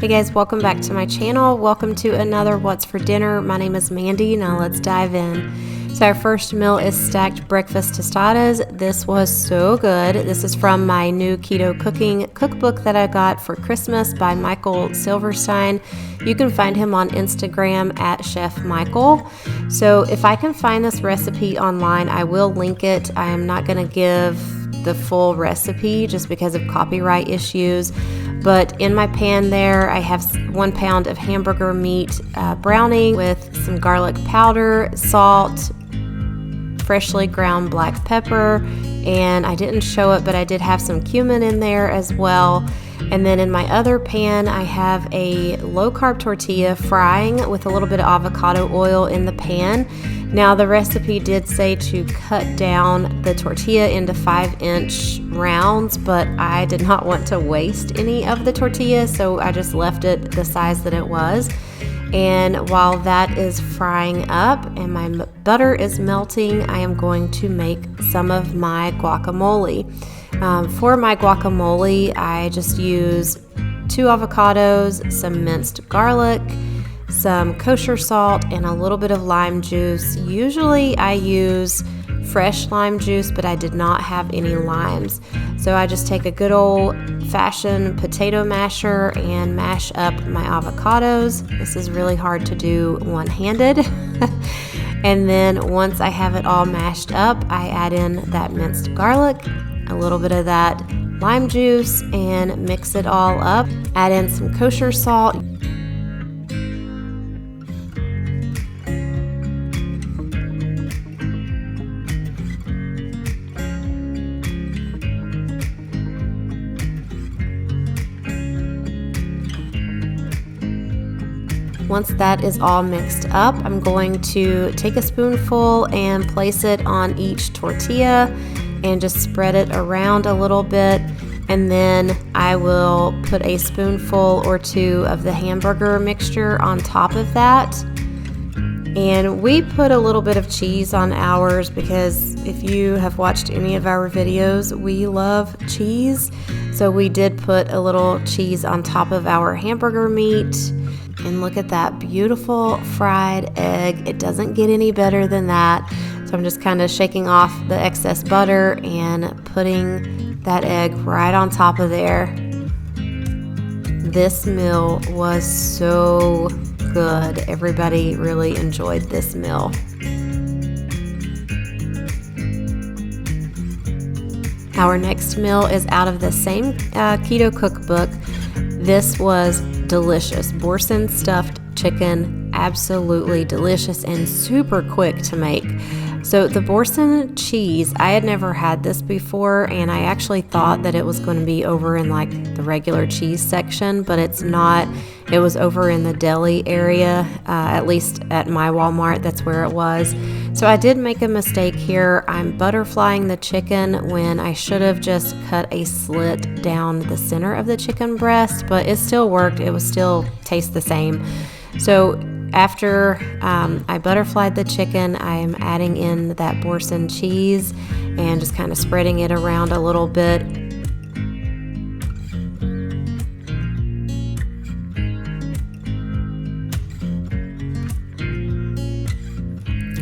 Hey guys, welcome back to my channel. Welcome to another What's for Dinner. My name is Mandy. Now let's dive in. So our first meal is stacked breakfast tostadas. This was so good. This is from my new keto cooking cookbook that I got for Christmas by Michael Silverstein. You can find him on Instagram at Chef Michael. So if I can find this recipe online, I will link it. I am not going to give the full recipe just because of copyright issues. But in my pan there, I have 1 pound of hamburger meat browning with some garlic powder, salt, freshly ground black pepper, and I didn't show it, but I did have some cumin in there as well. And then in my other pan, I have a low-carb tortilla frying with a little bit of avocado oil in the pan. Now, the recipe did say to cut down the tortilla into 5-inch rounds, but I did not want to waste any of the tortilla, so I just left it the size that it was. And while that is frying up and my butter is melting, I am going to make some of my guacamole. For my guacamole, I just use 2 avocados, some minced garlic, some kosher salt, and a little bit of lime juice. Usually I use fresh lime juice, but I did not have any limes. So I just take a good old-fashioned potato masher and mash up my avocados. This is really hard to do one-handed. And then once I have it all mashed up, I add in that minced garlic, a little bit of that lime juice, and mix it all up. Add in some kosher salt. Once that is all mixed up, I'm going to take a spoonful and place it on each tortilla and just spread it around a little bit. And then I will put a spoonful or 2 of the hamburger mixture on top of that. And we put a little bit of cheese on ours because if you have watched any of our videos, we love cheese. So we did put a little cheese on top of our hamburger meat. And look at that beautiful fried egg. It doesn't get any better than that. So I'm just kind of shaking off the excess butter and putting that egg right on top of there. This meal was so good. Everybody really enjoyed this meal. Our next meal is out of the same keto cookbook. This was delicious. Borsin stuffed chicken, absolutely delicious and super quick to make. So the Borsin cheese, I had never had this before, and I actually thought that it was going to be over in like the regular cheese section, but it's not. It was over in the deli area, at least at my Walmart, that's where it was. So I did make a mistake here. I'm butterflying the chicken when I should have just cut a slit down the center of the chicken breast, but it still worked. It was still taste the same. So after I butterflied the chicken, I'm adding in that Borsin cheese and just kind of spreading it around a little bit.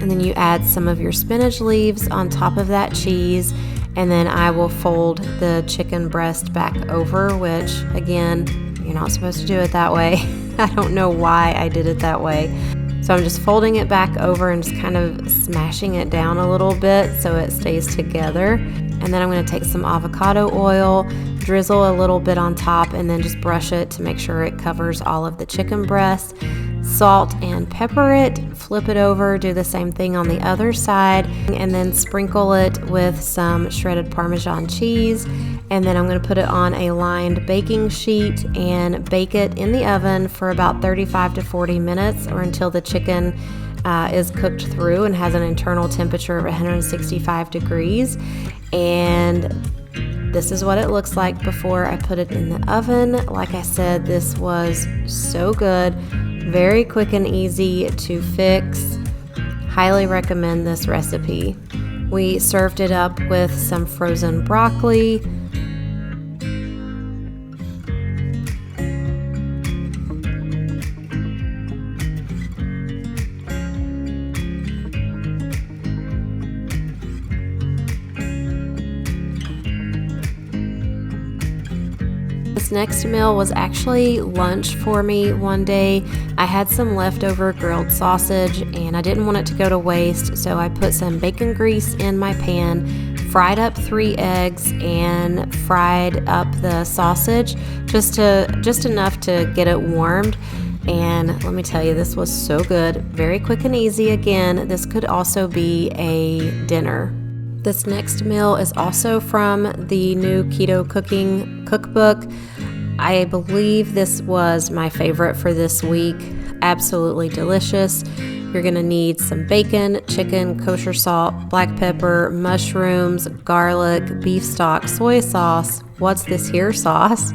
And then you add some of your spinach leaves on top of that cheese, and then I will fold the chicken breast back over, which again, you're not supposed to do it that way. I don't know why I did it that way. So I'm just folding it back over and just kind of smashing it down a little bit so it stays together. And then I'm going to take some avocado oil, drizzle a little bit on top, and then just brush it to make sure it covers all of the chicken breast. Salt and pepper it, flip it over, do the same thing on the other side, and then sprinkle it with some shredded Parmesan cheese. And then I'm going to put it on a lined baking sheet and bake it in the oven for about 35 to 40 minutes or until the chicken is cooked through and has an internal temperature of 165 degrees. And this is what it looks like before I put it in the oven. Like I said, this was so good. Very quick and easy to fix. Highly recommend this recipe. We served it up with some frozen broccoli, This next meal was actually lunch for me one day. I had some leftover grilled sausage and I didn't want it to go to waste, so I put some bacon grease in my pan, fried up 3 eggs, and fried up the sausage just enough to get it warmed. And let me tell you, this was so good. Very quick and easy. Again, this could also be a dinner. This next meal is also from the new Keto cooking cookbook. I believe this was my favorite for this week. Absolutely delicious. You're gonna need some bacon, chicken, kosher salt, black pepper, mushrooms, garlic, beef stock, soy sauce, what's this here sauce,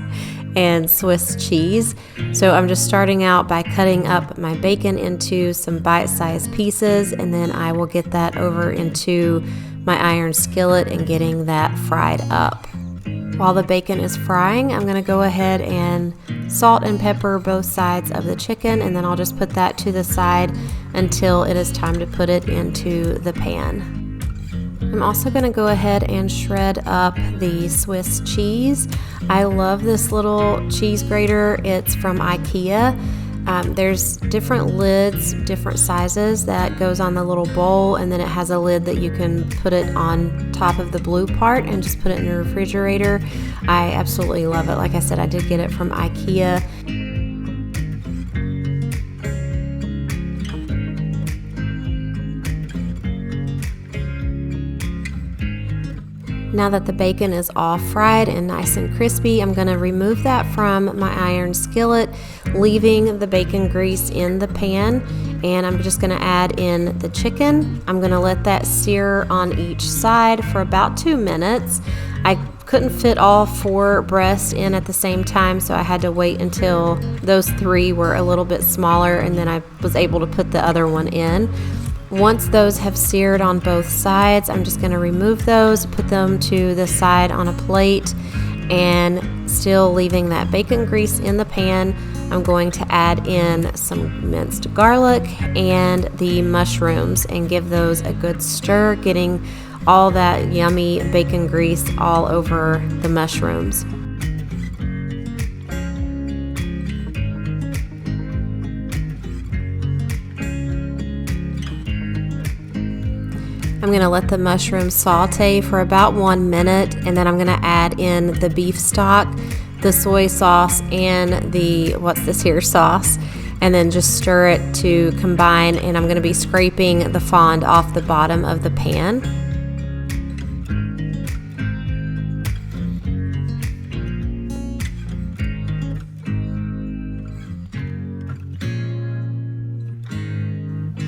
and Swiss cheese. So I'm just starting out by cutting up my bacon into some bite-sized pieces, and then I will get that over into my iron skillet and getting that fried up. While the bacon is frying, I'm going to go ahead and salt and pepper both sides of the chicken, and then I'll just put that to the side until it is time to put it into the pan. I'm also going to go ahead and shred up the Swiss cheese. I love this little cheese grater. It's from IKEA. There's different lids, different sizes that goes on the little bowl, and then it has a lid that you can put it on top of the blue part and just put it in the refrigerator. I absolutely love it. Like I said, I did get it from IKEA. Now that the bacon is all fried and nice and crispy, I'm going to remove that from my iron skillet, leaving the bacon grease in the pan, and I'm just going to add in the chicken. I'm going to let that sear on each side for about 2 minutes. I couldn't fit all 4 breasts in at the same time, so I had to wait until those 3 were a little bit smaller, and then I was able to put the other one in. Once those have seared on both sides, I'm just going to remove those, put them to the side on a plate, and still leaving that bacon grease in the pan, I'm going to add in some minced garlic and the mushrooms and give those a good stir, getting all that yummy bacon grease all over the mushrooms. I'm going to let the mushrooms saute for about 1 minute, and then I'm going to add in the beef stock, the soy sauce, and the what's this here sauce, and then just stir it to combine, and I'm going to be scraping the fond off the bottom of the pan.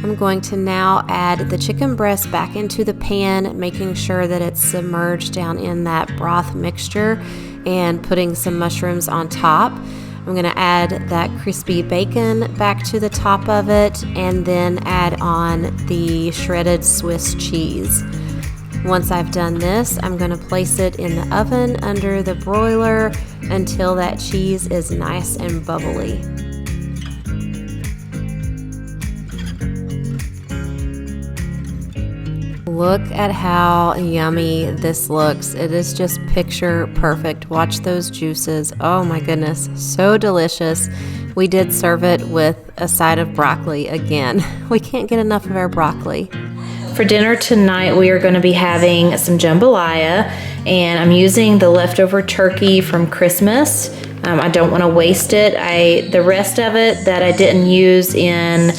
I'm going to now add the chicken breast back into the pan, making sure that it's submerged down in that broth mixture, and putting some mushrooms on top. I'm going to add that crispy bacon back to the top of it, and then add on the shredded Swiss cheese. Once I've done this, I'm going to place it in the oven under the broiler until that cheese is nice and bubbly. Look at how yummy this looks. It is just picture perfect. Watch those juices. Oh my goodness, so delicious. We did serve it with a side of broccoli again. We can't get enough of our broccoli. For dinner tonight, we are going to be having some jambalaya, and I'm using the leftover turkey from Christmas. I don't want to waste it. The rest of it that I didn't use in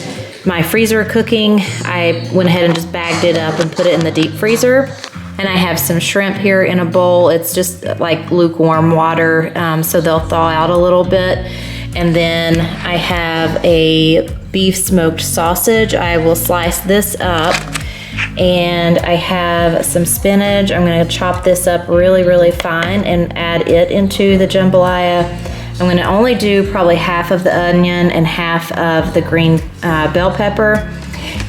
my freezer cooking, I went ahead and just bagged it up and put it in the deep freezer. And I have some shrimp here in a bowl. It's just like lukewarm water, so they'll thaw out a little bit. And then I have a beef smoked sausage. I will slice this up. And I have some spinach. I'm going to chop this up really, really fine and add it into the jambalaya. I'm going to only do probably half of the onion and half of the green bell pepper.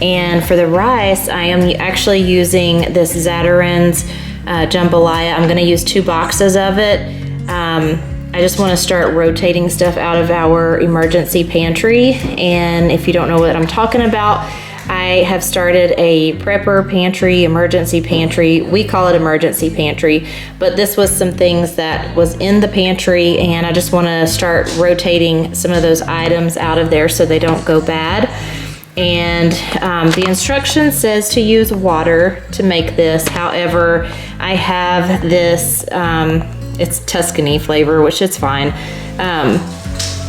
And for the rice, I am actually using this Zatarain's jambalaya. I'm going to use 2 boxes of it. I just want to start rotating stuff out of our emergency pantry. And if you don't know what I'm talking about, I have started a prepper pantry, emergency pantry. We call it emergency pantry, but this was some things that was in the pantry, and I just want to start rotating some of those items out of there so they don't go bad. And the instruction says to use water to make this. However, I have this, it's Tuscany flavor, which is fine,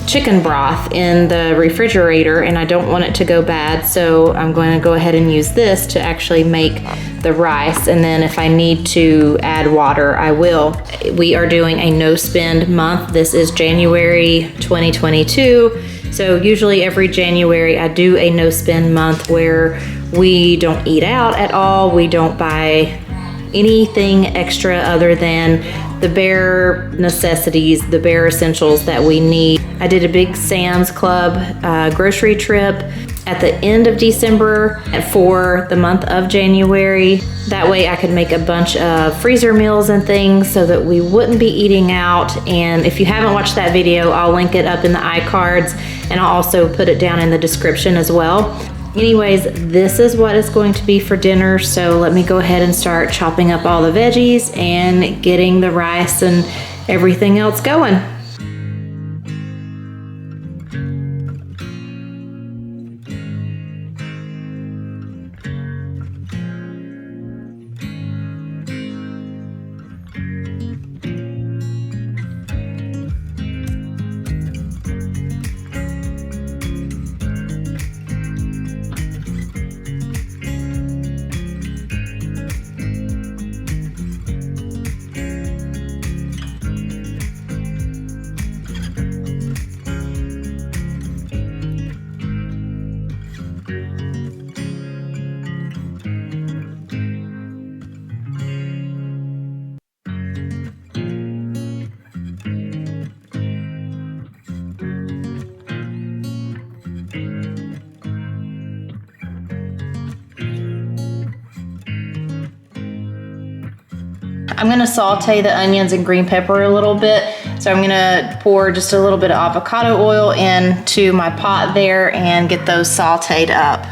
chicken broth in the refrigerator, and I don't want it to go bad, so I'm going to go ahead and use this to actually make the rice, and then if I need to add water, I will. We are doing a no spend month. This is January 2022, so usually every January I do a no spend month where we don't eat out at all, we don't buy anything extra other than the bare necessities, the bare essentials that we need. I did a big Sam's Club grocery trip at the end of December for the month of January. That way I could make a bunch of freezer meals and things so that we wouldn't be eating out. And if you haven't watched that video, I'll link it up in the iCards, and I'll also put it down in the description as well. Anyways, this is what it's going to be for dinner, so let me go ahead and start chopping up all the veggies and getting the rice and everything else going. I'm gonna saute the onions and green pepper a little bit. So I'm gonna pour just a little bit of avocado oil into my pot there and get those sauteed up.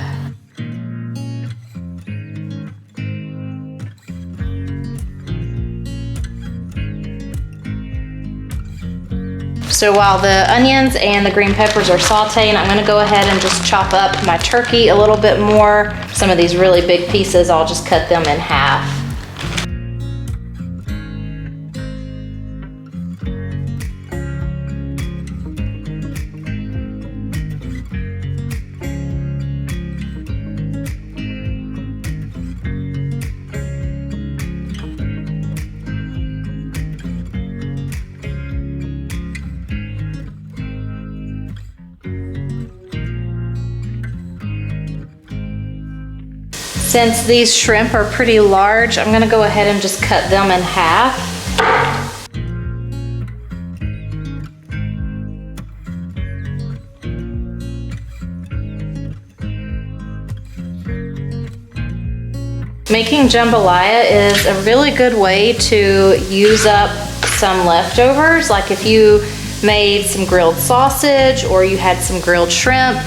So while the onions and the green peppers are sauteing, I'm gonna go ahead and just chop up my turkey a little bit more. Some of these really big pieces, I'll just cut them in half. Since these shrimp are pretty large, I'm gonna go ahead and just cut them in half. Making jambalaya is a really good way to use up some leftovers. Like if you made some grilled sausage or you had some grilled shrimp,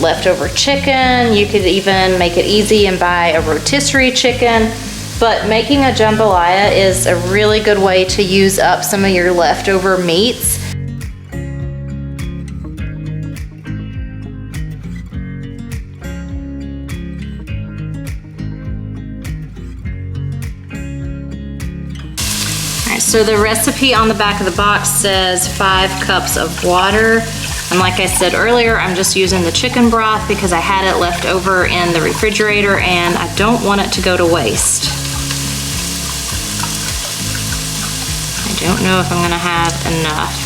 leftover chicken, you could even make it easy and buy a rotisserie chicken. But making a jambalaya is a really good way to use up some of your leftover meats. So the recipe on the back of the box says 5 cups of water. And like I said earlier, I'm just using the chicken broth because I had it left over in the refrigerator and I don't want it to go to waste. I don't know if I'm gonna have enough.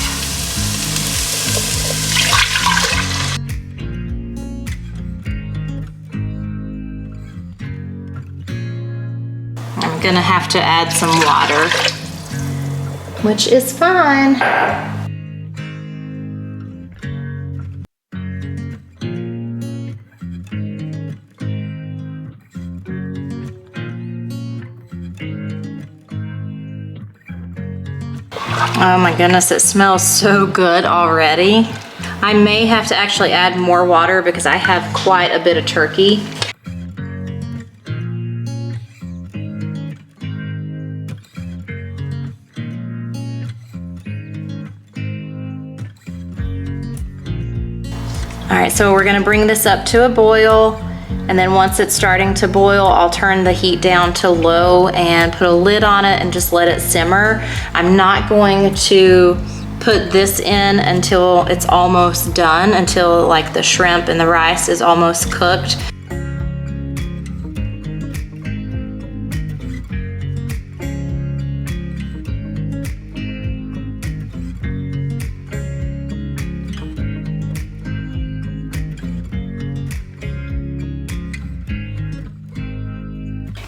I'm gonna have to add some water, which is fine. Oh my goodness, it smells so good already. I may have to actually add more water because I have quite a bit of turkey. All right, so we're gonna bring this up to a boil, and then once it's starting to boil, I'll turn the heat down to low and put a lid on it and just let it simmer. I'm not going to put this in until it's almost done, until like the shrimp and the rice is almost cooked.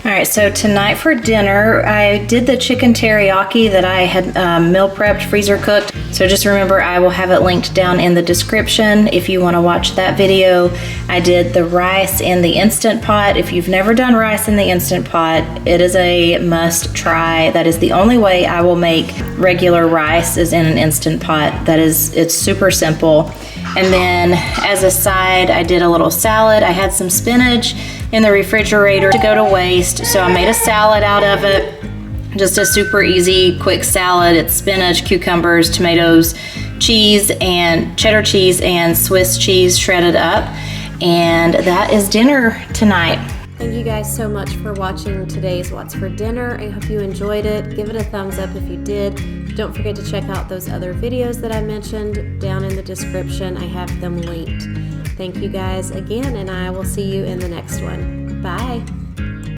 All right, so tonight for dinner, I did the chicken teriyaki that I had meal prepped, freezer cooked. So just remember, I will have it linked down in the description if you want to watch that video. I did the rice in the Instant Pot. If you've never done rice in the Instant Pot, it is a must try. That is the only way I will make regular rice, is in an Instant Pot. It's super simple. And then as a side, I did a little salad. I had some spinach in the refrigerator to go to waste, so I made a salad out of it. Just a super easy, quick salad. It's spinach, cucumbers, tomatoes, cheese, and cheddar cheese and Swiss cheese shredded up. And that is dinner tonight. Thank you guys so much for watching today's What's for Dinner. I hope you enjoyed it. Give it a thumbs up if you did. Don't forget to check out those other videos that I mentioned down in the description. I have them linked. Thank you guys again, and I will see you in the next one. Bye.